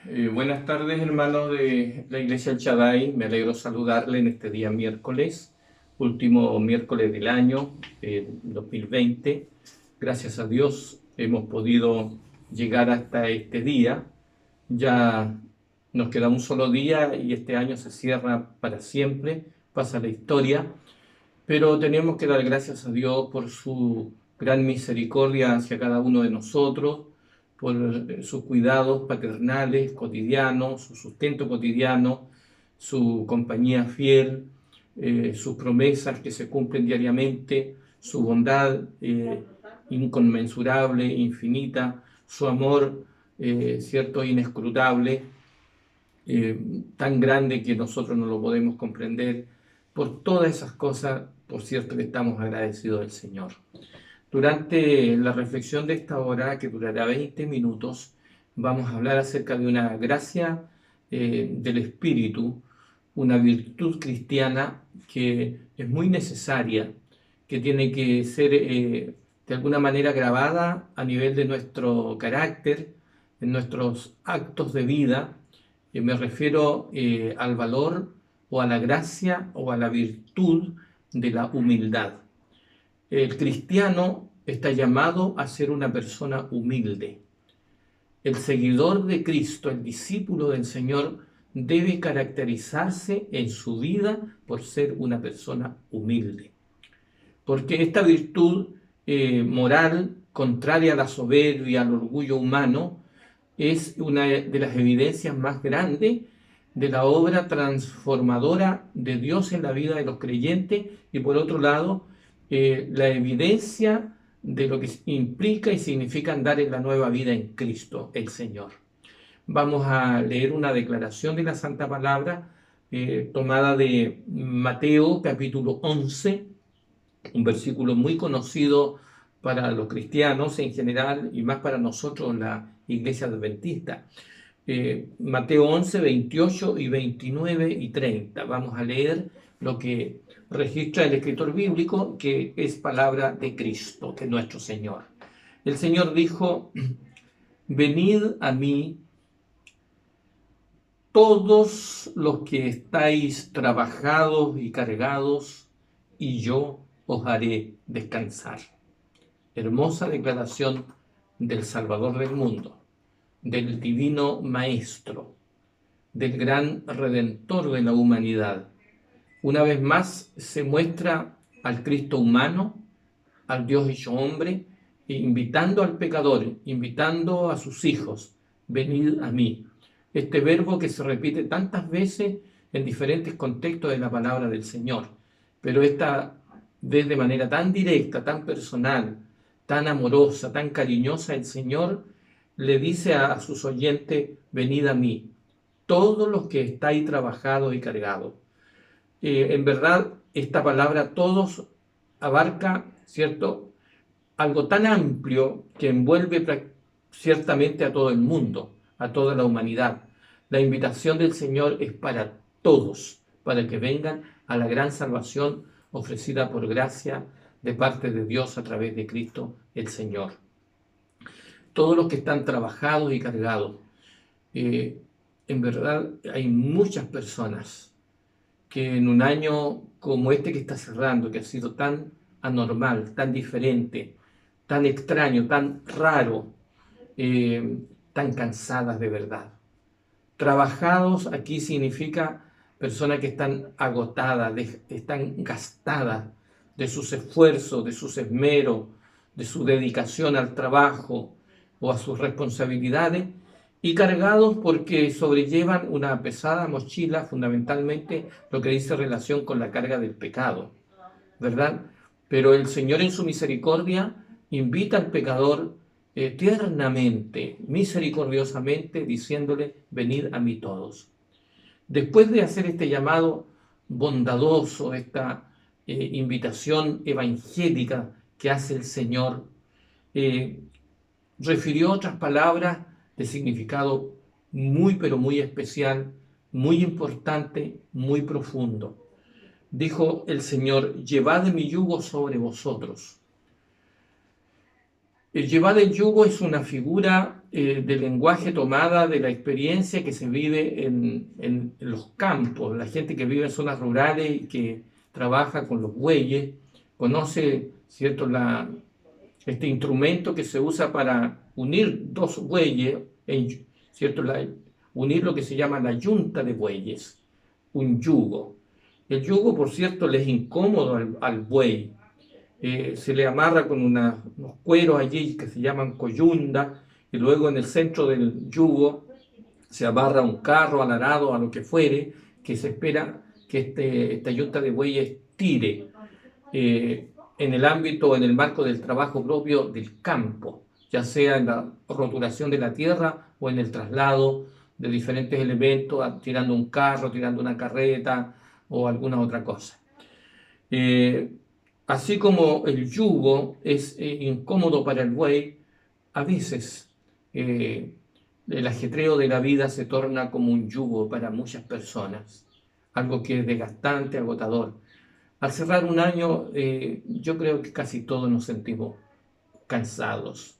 Buenas tardes, hermanos de la Iglesia El Shaddai. Me alegro saludarle en este día miércoles, último miércoles del año 2020. Gracias a Dios hemos podido llegar hasta este día. Ya nos queda un solo día y este año se cierra para siempre, pasa la historia, pero tenemos que dar gracias a Dios por su gran misericordia hacia cada uno de nosotros, por sus cuidados paternales, cotidianos, su sustento cotidiano, su compañía fiel, sus promesas que se cumplen diariamente, su bondad inconmensurable, infinita, su amor, cierto, inescrutable, tan grande que nosotros no lo podemos comprender. Por todas esas cosas, por cierto, que estamos agradecidos del Señor. Durante la reflexión de esta hora, que durará 20 minutos, vamos a hablar acerca de una gracia del Espíritu, una virtud cristiana que es muy necesaria, que tiene que ser de alguna manera grabada a nivel de nuestro carácter, en nuestros actos de vida. Me refiero al valor o a la gracia o a la virtud de la humildad. El cristiano está llamado a ser una persona humilde. El seguidor de Cristo, el discípulo del Señor, debe caracterizarse en su vida por ser una persona humilde. Porque esta virtud moral, contraria a la soberbia, al orgullo humano, es una de las evidencias más grandes de la obra transformadora de Dios en la vida de los creyentes y por otro lado, la evidencia de lo que implica y significa andar en la nueva vida en Cristo, el Señor. Vamos a leer una declaración de la Santa Palabra tomada de Mateo capítulo 11, un versículo muy conocido para los cristianos en general y más para nosotros en la Iglesia Adventista. Mateo 11, 28 y 29 y 30. Vamos a leer lo que registra el escritor bíblico, que es palabra de Cristo, de nuestro Señor. El Señor dijo: venid a mí todos los que estáis trabajados y cargados, y yo os haré descansar. Hermosa declaración del Salvador del mundo, del divino Maestro, del gran Redentor de la humanidad. Una vez más se muestra al Cristo humano, al Dios hecho hombre, invitando al pecador, invitando a sus hijos: venid a mí. Este verbo que se repite tantas veces en diferentes contextos de la palabra del Señor, pero esta vez de manera tan directa, tan personal, tan amorosa, tan cariñosa, el Señor le dice a sus oyentes: venid a mí, todos los que estáis trabajados y cargados. En verdad, esta palabra todos abarca, ¿cierto?, algo tan amplio que envuelve ciertamente a todo el mundo, a toda la humanidad. La invitación del Señor es para todos, para que vengan a la gran salvación ofrecida por gracia de parte de Dios a través de Cristo el Señor. Todos los que están trabajados y cargados. En verdad hay muchas personas que en un año como este que está cerrando, que ha sido tan anormal, tan diferente, tan extraño, tan raro, tan cansadas de verdad. Trabajados aquí significa personas que están agotadas, están gastadas de sus esfuerzos, de sus esmeros, de su dedicación al trabajo o a sus responsabilidades, y cargados porque sobrellevan una pesada mochila, fundamentalmente lo que dice relación con la carga del pecado, ¿verdad? Pero el Señor en su misericordia invita al pecador tiernamente, misericordiosamente, diciéndole: venid a mí todos. Después de hacer este llamado bondadoso, esta invitación evangélica que hace el Señor, refirió otras palabras de significado muy, pero muy especial, muy importante, muy profundo. Dijo el Señor: llevad mi yugo sobre vosotros. El llevar el yugo es una figura de lenguaje tomada de la experiencia que se vive en los campos. La gente que vive en zonas rurales y que trabaja con los bueyes, conoce, ¿cierto?, este instrumento que se usa para unir dos bueyes, ¿cierto?, unir lo que se llama la yunta de bueyes, un yugo. El yugo, por cierto, le es incómodo al buey. Se le amarra con unos cueros allí que se llaman coyunda, y luego en el centro del yugo se amarra un carro, al arado, a lo que fuere, que se espera que esta yunta de bueyes tire en el ámbito, en el marco del trabajo propio del campo, ya sea en la roturación de la tierra o en el traslado de diferentes elementos, tirando un carro, tirando una carreta o alguna otra cosa. Así como el yugo es incómodo para el buey, a veces el ajetreo de la vida se torna como un yugo para muchas personas, algo que es desgastante, agotador. Al cerrar un año, yo creo que casi todos nos sentimos cansados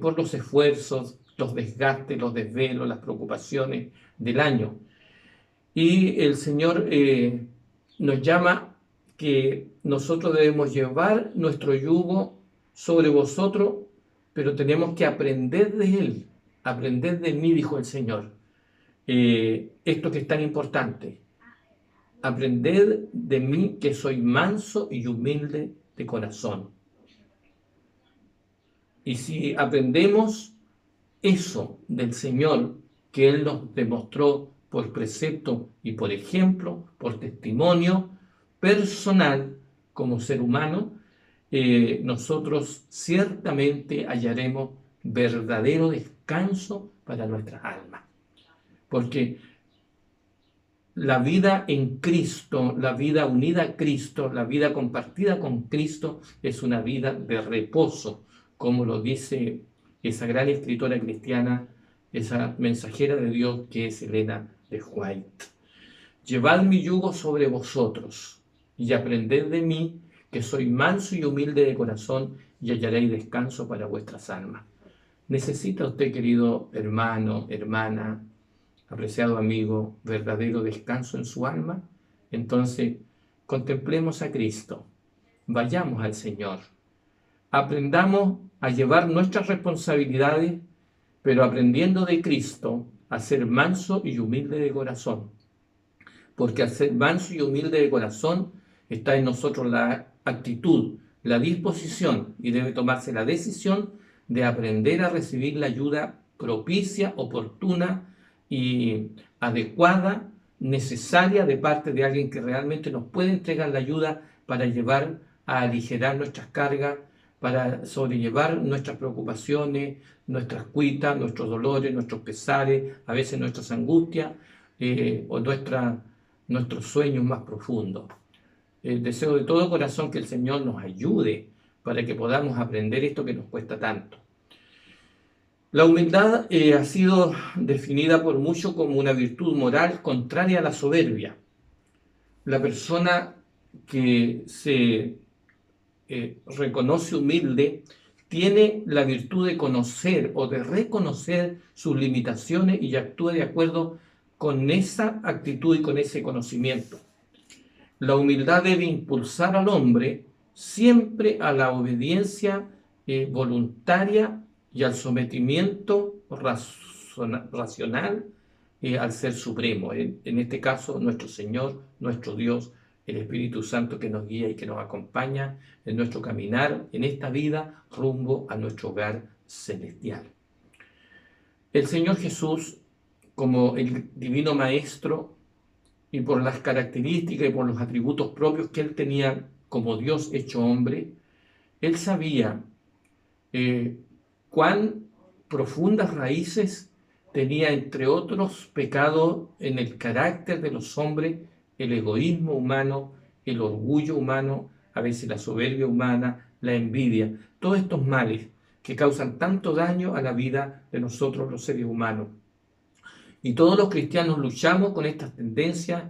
por los esfuerzos, los desgastes, los desvelos, las preocupaciones del año. Y el Señor nos llama que nosotros debemos llevar nuestro yugo sobre vosotros, pero tenemos que aprender de Él, aprender de mí, dijo el Señor. Esto que es tan importante, aprended de mí que soy manso y humilde de corazón. Y si aprendemos eso del Señor que Él nos demostró por precepto y por ejemplo, por testimonio personal como ser humano, nosotros ciertamente hallaremos verdadero descanso para nuestras almas. Porque la vida en Cristo, la vida unida a Cristo, la vida compartida con Cristo es una vida de reposo, como lo dice esa gran escritora cristiana, esa mensajera de Dios que es Elena de White. Llevad mi yugo sobre vosotros y aprended de mí, que soy manso y humilde de corazón, y hallaréis descanso para vuestras almas. ¿Necesita usted, querido hermano, hermana, apreciado amigo, verdadero descanso en su alma? Entonces, contemplemos a Cristo, vayamos al Señor, aprendamos a llevar nuestras responsabilidades, pero aprendiendo de Cristo a ser manso y humilde de corazón. Porque al ser manso y humilde de corazón está en nosotros la actitud, la disposición, y debe tomarse la decisión de aprender a recibir la ayuda propicia, oportuna y adecuada, necesaria de parte de alguien que realmente nos puede entregar la ayuda para llevar a aligerar nuestras cargas, para sobrellevar nuestras preocupaciones, nuestras cuitas, nuestros dolores, nuestros pesares, a veces nuestras angustias o nuestros sueños más profundos. Deseo de todo corazón que el Señor nos ayude para que podamos aprender esto que nos cuesta tanto. La humildad ha sido definida por muchos como una virtud moral contraria a la soberbia. La persona que se reconoce humilde tiene la virtud de conocer o de reconocer sus limitaciones y actúa de acuerdo con esa actitud y con ese conocimiento. La humildad debe impulsar al hombre siempre a la obediencia voluntaria y al sometimiento racional al Ser Supremo, en este caso nuestro Señor, nuestro Dios, el Espíritu Santo que nos guía y que nos acompaña en nuestro caminar en esta vida rumbo a nuestro hogar celestial. El Señor Jesús, como el Divino Maestro, y por las características y por los atributos propios que Él tenía como Dios hecho hombre, Él sabía cuán profundas raíces tenía, entre otros pecados, en el carácter de los hombres, el egoísmo humano, el orgullo humano, a veces la soberbia humana, la envidia, todos estos males que causan tanto daño a la vida de nosotros los seres humanos. Y todos los cristianos luchamos con estas tendencias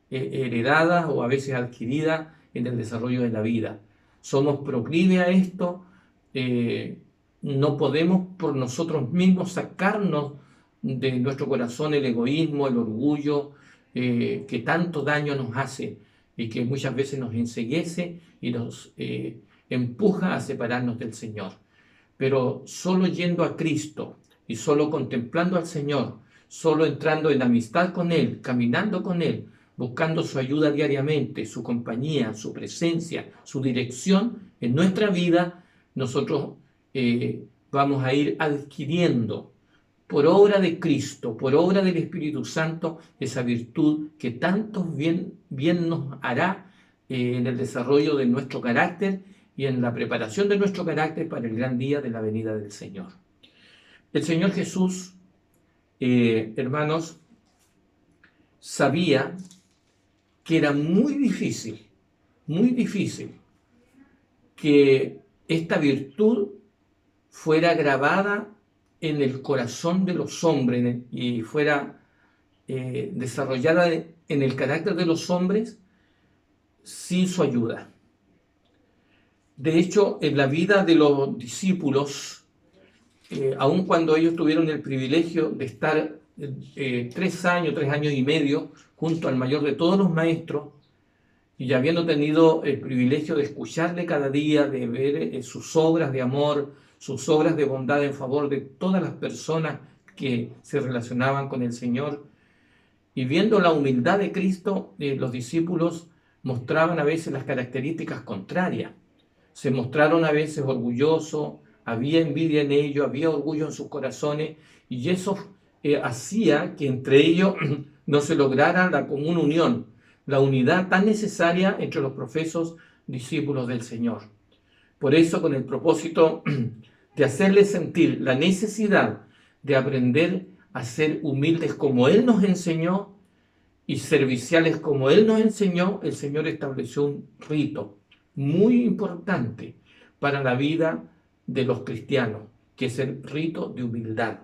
heredadas o a veces adquiridas en el desarrollo de la vida. Somos proclives a esto, no podemos por nosotros mismos sacarnos de nuestro corazón el egoísmo, el orgullo, que tanto daño nos hace y que muchas veces nos enceguece y nos empuja a separarnos del Señor. Pero solo yendo a Cristo y solo contemplando al Señor, solo entrando en amistad con Él, caminando con Él, buscando su ayuda diariamente, su compañía, su presencia, su dirección en nuestra vida, nosotros vamos a ir adquiriendo por obra de Cristo, por obra del Espíritu Santo, esa virtud que tanto bien nos hará en el desarrollo de nuestro carácter y en la preparación de nuestro carácter para el gran día de la venida del Señor. El Señor Jesús, hermanos, sabía que era muy difícil que esta virtud fuera grabada en el corazón de los hombres y fuera desarrollada en el carácter de los hombres sin su ayuda. De hecho, en la vida de los discípulos, aun cuando ellos tuvieron el privilegio de estar 3 años y medio, junto al mayor de todos los maestros, y habiendo tenido el privilegio de escucharle cada día, de ver sus obras de amor, sus obras de bondad en favor de todas las personas que se relacionaban con el Señor, y viendo la humildad de Cristo, los discípulos mostraban a veces las características contrarias. Se mostraron a veces orgullosos, había envidia en ellos, había orgullo en sus corazones, y eso hacía que entre ellos no se lograra la común unión, la unidad tan necesaria entre los profesos discípulos del Señor. Por eso, con el propósito de hacerles sentir la necesidad de aprender a ser humildes como Él nos enseñó y serviciales como Él nos enseñó, el Señor estableció un rito muy importante para la vida de los cristianos, que es el rito de humildad,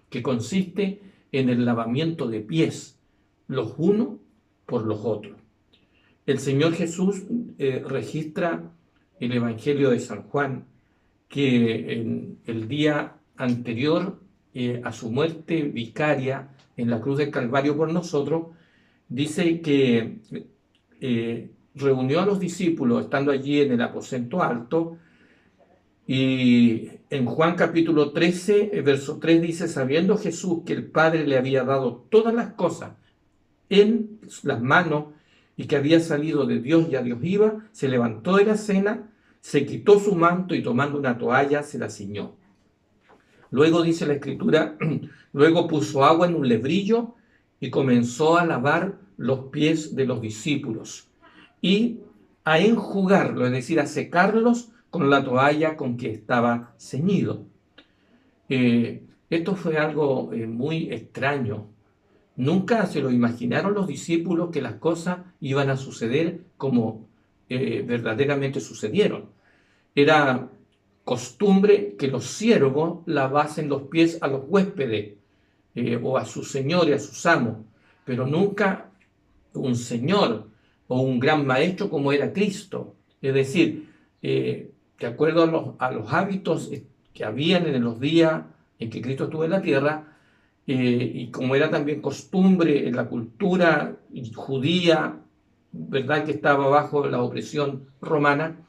que consiste en el lavamiento de pies, los unos por los otros. El Señor Jesús registra el Evangelio de San Juan que en el día anterior a su muerte vicaria en la cruz del Calvario por nosotros, dice que reunió a los discípulos estando allí en el aposento alto, y en Juan capítulo 13, verso 3 dice: sabiendo Jesús que el Padre le había dado todas las cosas en las manos y que había salido de Dios y a Dios iba, se levantó de la cena, se quitó su manto y tomando una toalla se la ciñó. Luego dice la Escritura, luego puso agua en un lebrillo y comenzó a lavar los pies de los discípulos y a enjugarlos, es decir, a secarlos con la toalla con que estaba ceñido. Esto fue algo muy extraño. Nunca se lo imaginaron los discípulos que las cosas iban a suceder como verdaderamente sucedieron. Era costumbre que los siervos lavasen los pies a los huéspedes o a sus señores, a sus amos, pero nunca un señor o un gran maestro como era Cristo. Es decir, de acuerdo a los hábitos que habían en los días en que Cristo estuvo en la tierra, y como era también costumbre en la cultura judía, verdad que estaba bajo la opresión romana,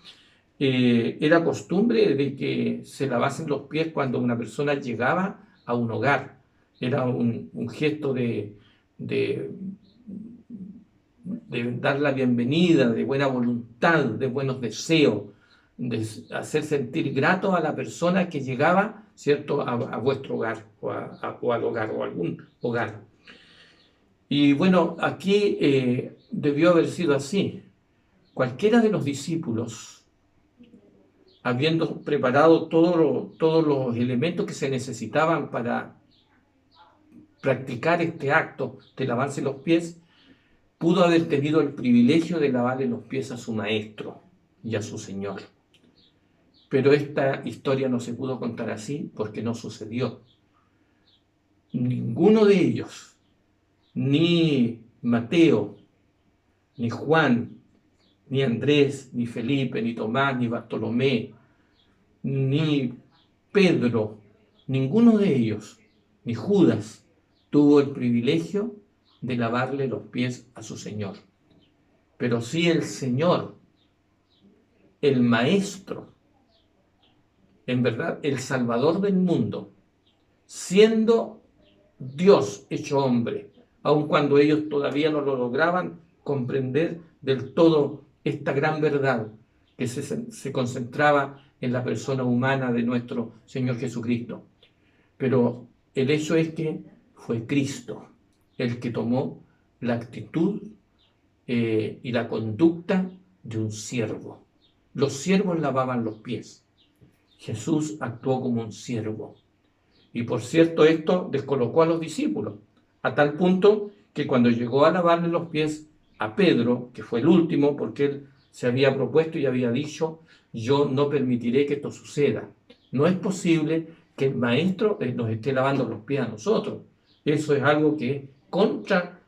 era costumbre de que se lavasen los pies cuando una persona llegaba a un hogar. Era un gesto de dar la bienvenida, de buena voluntad, de buenos deseos, de hacer sentir grato a la persona que llegaba, ¿cierto?, a vuestro hogar o al hogar o a algún hogar. Y bueno, aquí debió haber sido así. Cualquiera de los discípulos, habiendo preparado todos los elementos que se necesitaban para practicar este acto de lavarse los pies, pudo haber tenido el privilegio de lavarle los pies a su maestro y a su Señor. Pero esta historia no se pudo contar así porque no sucedió. Ninguno de ellos, ni Mateo, ni Juan, ni Andrés, ni Felipe, ni Tomás, ni Bartolomé, ni Pedro, ninguno de ellos, ni Judas, tuvo el privilegio de lavarle los pies a su Señor. Pero sí el Señor, el Maestro, en verdad, el Salvador del mundo, siendo Dios hecho hombre, aun cuando ellos todavía no lo lograban comprender del todo esta gran verdad que se concentraba en la persona humana de nuestro Señor Jesucristo. Pero el hecho es que fue Cristo el que tomó la actitud y la conducta de un siervo. Los siervos lavaban los pies. Jesús actuó como un siervo. Y por cierto, esto descolocó a los discípulos, a tal punto que cuando llegó a lavarle los pies a Pedro, que fue el último, porque él se había propuesto y había dicho, yo no permitiré que esto suceda. No es posible que el maestro nos esté lavando los pies a nosotros. Eso es algo que es contra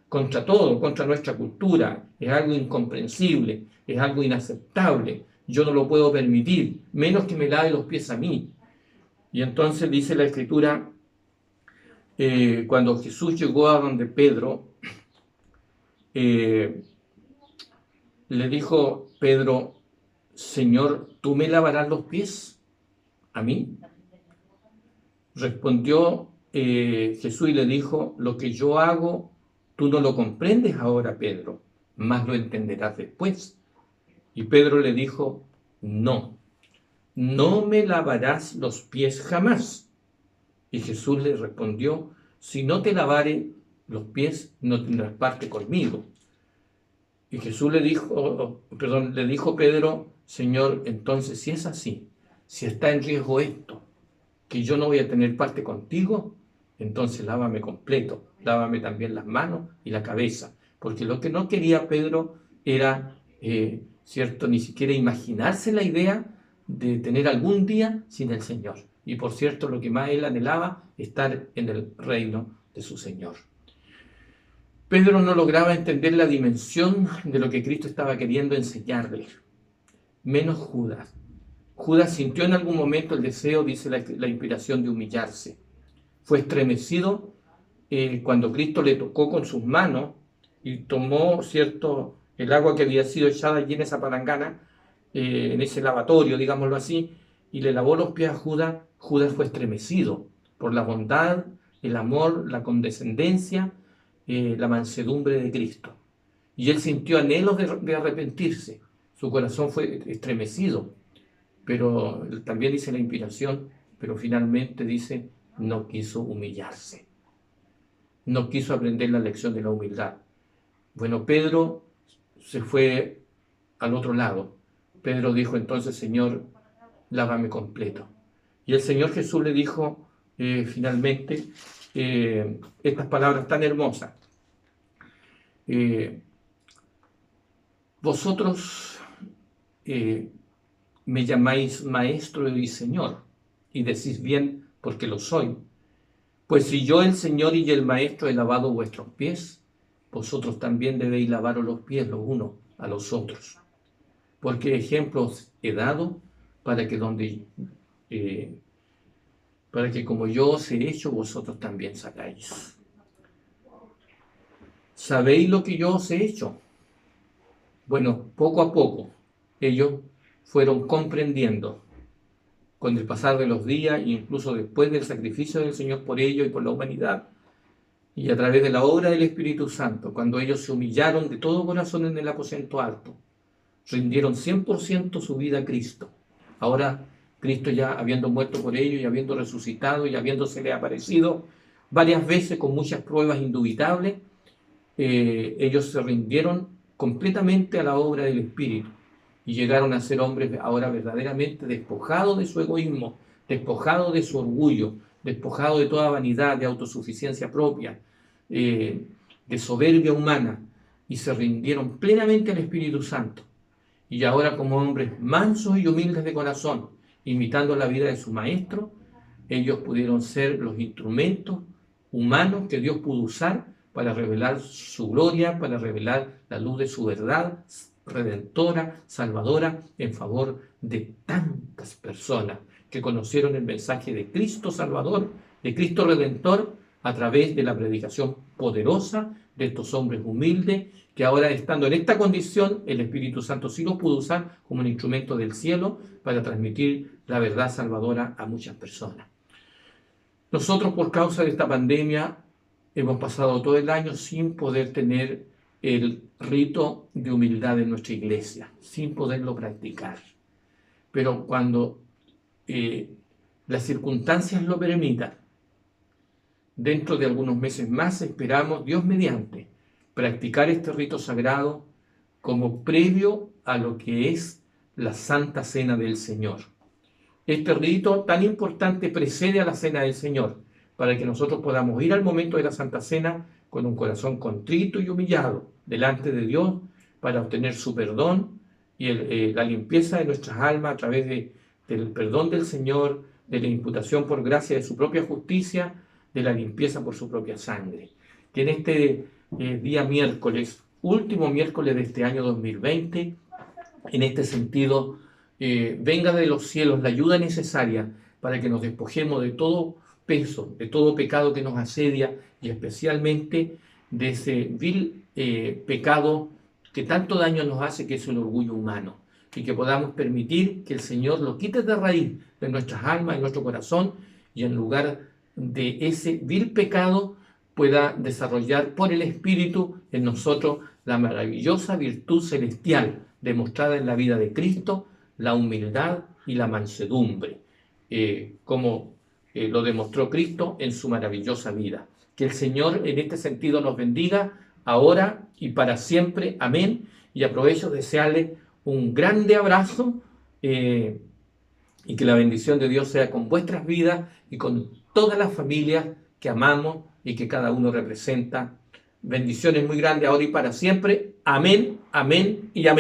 todo, contra nuestra cultura, es algo incomprensible, es algo inaceptable. Yo no lo puedo permitir, menos que me lave los pies a mí. Y entonces dice la Escritura, cuando Jesús llegó a donde Pedro, le dijo Pedro, Señor, ¿tú me lavarás los pies a mí? Respondió Jesús y le dijo, lo que yo hago, tú no lo comprendes ahora, Pedro, mas lo entenderás después. Y Pedro le dijo, no me lavarás los pies jamás. Y Jesús le respondió, si no te lavare los pies, no tendrás parte conmigo. Y Jesús le dijo Pedro, Señor, entonces si es así, si está en riesgo esto, que yo no voy a tener parte contigo, entonces lávame completo, lávame también las manos y la cabeza. Porque lo que no quería Pedro era, cierto, ni siquiera imaginarse la idea de tener algún día sin el Señor. Y por cierto, lo que más él anhelaba, estar en el reino de su Señor. Pedro no lograba entender la dimensión de lo que Cristo estaba queriendo enseñarle, menos Judas. Judas sintió en algún momento el deseo, dice la inspiración, de humillarse. Fue estremecido cuando Cristo le tocó con sus manos y tomó, cierto, el agua que había sido echada allí en esa palangana, en ese lavatorio, digámoslo así, y le lavó los pies a Judas. Judas fue estremecido por la bondad, el amor, la condescendencia, la mansedumbre de Cristo. Y él sintió anhelos de arrepentirse. Su corazón fue estremecido. Pero también dice la inspiración, pero finalmente dice, no quiso humillarse. No quiso aprender la lección de la humildad. Bueno, Pedro se fue al otro lado. Pedro dijo entonces, Señor, lávame completo. Y el Señor Jesús le dijo finalmente estas palabras tan hermosas. Vosotros me llamáis maestro y Señor, y decís bien porque lo soy. Pues si yo, el Señor y el Maestro, he lavado vuestros pies, vosotros también debéis lavaros los pies los unos a los otros. Porque ejemplos he dado para que como yo os he hecho, vosotros también hagáis. ¿Sabéis lo que yo os he hecho? Bueno, poco a poco ellos fueron comprendiendo con el pasar de los días, incluso después del sacrificio del Señor por ellos y por la humanidad, y a través de la obra del Espíritu Santo, cuando ellos se humillaron de todo corazón en el aposento alto, rindieron 100% su vida a Cristo. Ahora Cristo, ya habiendo muerto por ellos y habiendo resucitado y habiéndosele aparecido varias veces con muchas pruebas indubitables, ellos se rindieron completamente a la obra del Espíritu y llegaron a ser hombres ahora verdaderamente despojados de su egoísmo, despojados de su orgullo, despojados de toda vanidad, de autosuficiencia propia, de soberbia humana, y se rindieron plenamente al Espíritu Santo. Y ahora, como hombres mansos y humildes de corazón, imitando la vida de su Maestro, ellos pudieron ser los instrumentos humanos que Dios pudo usar para revelar su gloria, para revelar la luz de su verdad redentora, salvadora, en favor de tantas personas que conocieron el mensaje de Cristo Salvador, de Cristo Redentor, a través de la predicación poderosa de estos hombres humildes, que ahora, estando en esta condición, el Espíritu Santo sí lo pudo usar como un instrumento del cielo para transmitir la verdad salvadora a muchas personas. Nosotros, por causa de esta pandemia, hemos pasado todo el año sin poder tener el rito de humildad en nuestra iglesia, sin poderlo practicar. Pero cuando las circunstancias lo permitan, dentro de algunos meses más esperamos, Dios mediante, practicar este rito sagrado como previo a lo que es la Santa Cena del Señor. Este rito tan importante precede a la Cena del Señor, para que nosotros podamos ir al momento de la Santa Cena con un corazón contrito y humillado delante de Dios para obtener su perdón y la limpieza de nuestras almas a través del perdón del Señor, de la imputación por gracia de su propia justicia, de la limpieza por su propia sangre. Que en este día miércoles, último miércoles de este año 2020, en este sentido, venga de los cielos la ayuda necesaria para que nos despojemos de todo peso, de todo pecado que nos asedia y especialmente de ese vil pecado que tanto daño nos hace, que es el orgullo humano, y que podamos permitir que el Señor lo quite de raíz de nuestras almas, de nuestro corazón, y en lugar de ese vil pecado pueda desarrollar por el Espíritu en nosotros la maravillosa virtud celestial demostrada en la vida de Cristo, la humildad y la mansedumbre, como lo demostró Cristo en su maravillosa vida. Que el Señor en este sentido nos bendiga ahora y para siempre. Amén. Y aprovecho de desearle un grande abrazo y que la bendición de Dios sea con vuestras vidas y con todas las familias que amamos y que cada uno representa. Bendiciones muy grandes ahora y para siempre. Amén, amén y amén.